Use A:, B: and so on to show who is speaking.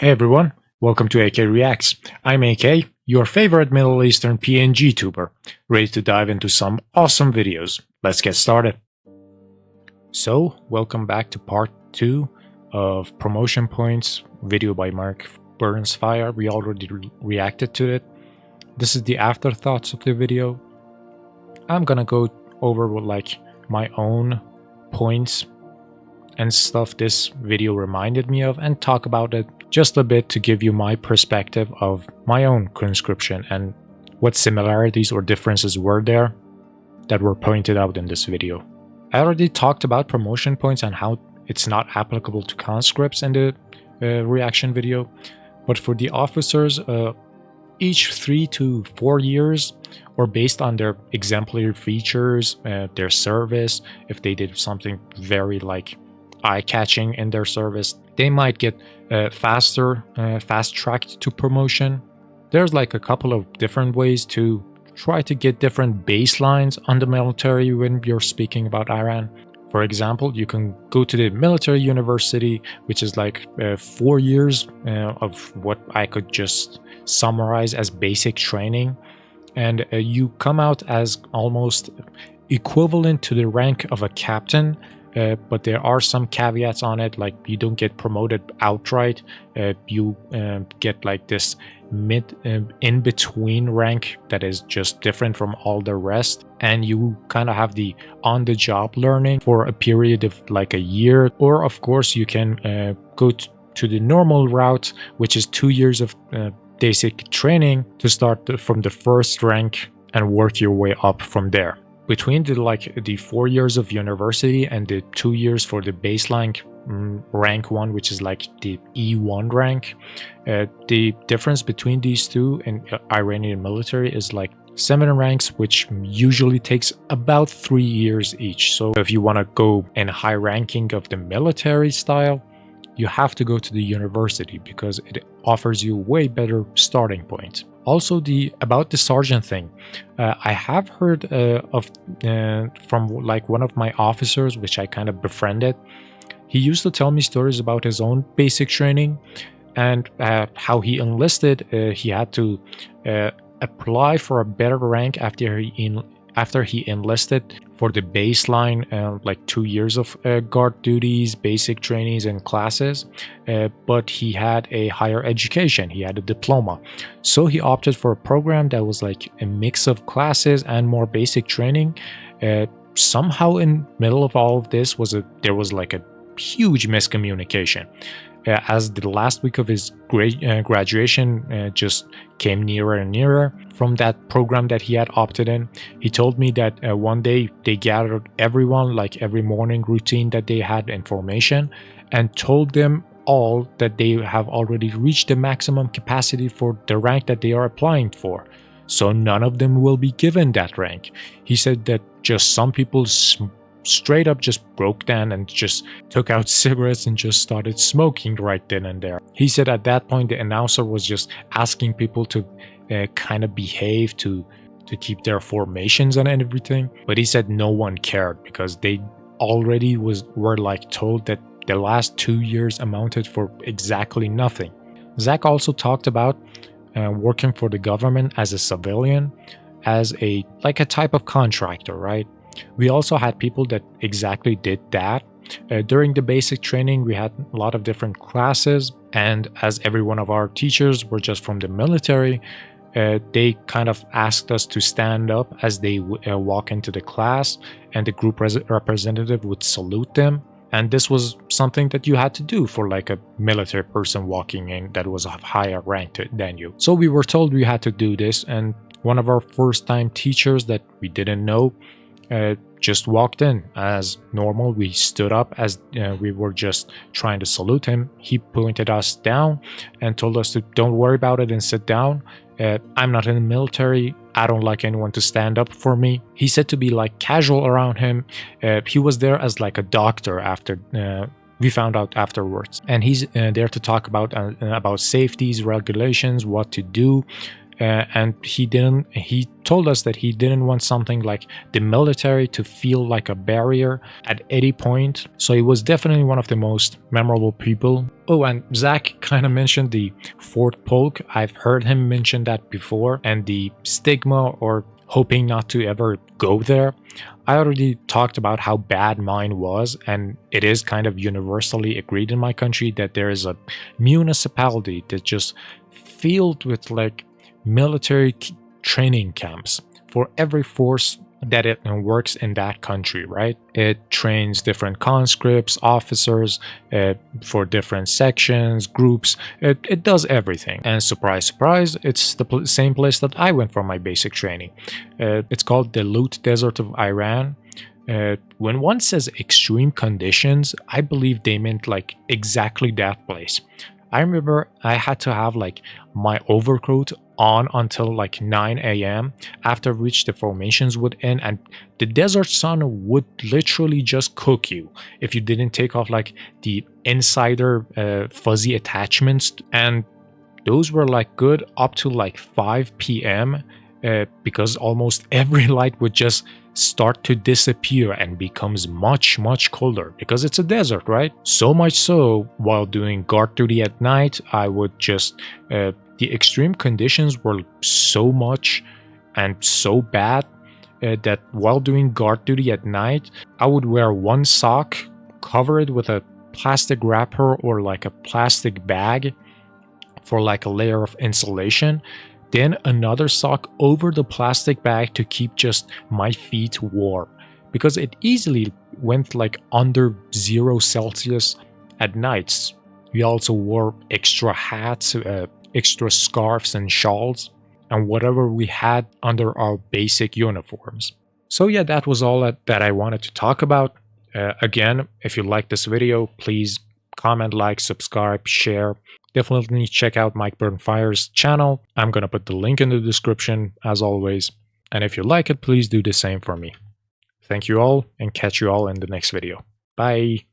A: Hey everyone, welcome to AK Reacts. I'm AK, your favorite Middle Eastern PNG tuber, ready to dive into some awesome videos. Let's get started. So, welcome back to part 2 of Promotion Points, video by mikeburnfire. We already reacted to it. This is the afterthoughts of the video. I'm gonna go over with my own points and stuff this video reminded me of and talk about it just a bit to give you my perspective of my own conscription and what similarities or differences were there that were pointed out in this video. I already talked about promotion points and how it's not applicable to conscripts in the reaction video, but for the officers, each 3 to 4 years, or based on their exemplary features, their service, if they did something very eye-catching in their service, they might get fast-tracked to promotion. There's a couple of different ways to try to get different baselines on the military when you're speaking about Iran. For example, you can go to the military university, which is 4 years of what I could just summarize as basic training, and you come out as almost equivalent to the rank of a captain. But there are some caveats on it, like you don't get promoted outright. You get this in-between rank that is just different from all the rest, and you kind of have the on-the-job learning for a period of a year. Or of course you can go to the normal route, which is 2 years of basic training to start from the first rank and work your way up from there. Between the 4 years of university and the 2 years for the baseline rank 1, which is the E1 rank, the difference between these two in Iranian military is 7 ranks, which usually takes about 3 years each. So if you want to go in high ranking of the military style, you have to go to the university because it offers you way better starting point. Also, about the sergeant thing, I have heard from one of my officers, which I kind of befriended. He used to tell me stories about his own basic training and how he enlisted. He had to apply for a better rank after he enlisted for the baseline, 2 years of guard duties, basic trainings and classes, but he had a higher education, he had a diploma. So he opted for a program that was a mix of classes and more basic training. Somehow in middle of all of this there was a huge miscommunication. As the last week of his graduation just came nearer and nearer from that program that he had opted in, he told me that one day they gathered everyone, every morning routine that they had information, and told them all that they have already reached the maximum capacity for the rank that they are applying for. So none of them will be given that rank. He said that just some people straight up just broke down and just took out cigarettes and just started smoking right then and there. He said at that point the announcer was just asking people to kind of behave, to keep their formations and everything, but he said no one cared because they already were told that the last 2 years amounted for exactly nothing. Zach also talked about working for the government as a civilian, as a type of contractor, right? We also had people that exactly did that. During the basic training, we had a lot of different classes, and as every one of our teachers were just from the military, they kind of asked us to stand up as they walk into the class, and the group representative would salute them. And this was something that you had to do for a military person walking in that was of higher rank than you. So we were told we had to do this, and one of our first-time teachers that we didn't know just walked in as normal. We stood up as we were just trying to salute him. He pointed us down and told us to don't worry about it and sit down. I'm not in the military. I don't like anyone to stand up for me. He said to be casual around him. He was there as a doctor after we found out afterwards, and he's there to talk about safeties, regulations, what to do. and he told us that he didn't want something like the military to feel like a barrier at any point. So he was definitely one of the most memorable people. Oh, and Zach kind of mentioned the Fort Polk. I've heard him mention that before, and the stigma or hoping not to ever go there. I already talked about how bad mine was, and it is kind of universally agreed in my country that there is a municipality that just filled with like military training camps for every force that it works in that country, right? It trains different conscripts, officers for different sections, groups. It does everything. And surprise, surprise, it's the same place that I went for my basic training. It's called the Lut Desert of Iran. When one says extreme conditions, I believe they meant like exactly that place. I remember I had to have like my overcoat on until like 9 a.m. after which the formations would end, and the desert sun would literally just cook you if you didn't take off like the insider fuzzy attachments, and those were like good up to like 5 p.m. Because almost every light would just start to disappear and becomes much colder because it's a desert, right? So much so, while doing guard duty at night, I would just the extreme conditions were so much and so bad that while doing guard duty at night, I would wear one sock, cover it with a plastic wrapper or like a plastic bag for like a layer of insulation, then another sock over the plastic bag to keep just my feet warm, because it easily went like under 0 Celsius at nights. We also wore extra hats, extra scarves and shawls, and whatever we had under our basic uniforms. So yeah, that was all that I wanted to talk about. Again, if you like this video, please comment, like, subscribe, share. Definitely check out mikeburnfire's channel. I'm gonna put the link in the description as always. And if you like it, please do the same for me. Thank you all, and catch you all in the next video. Bye!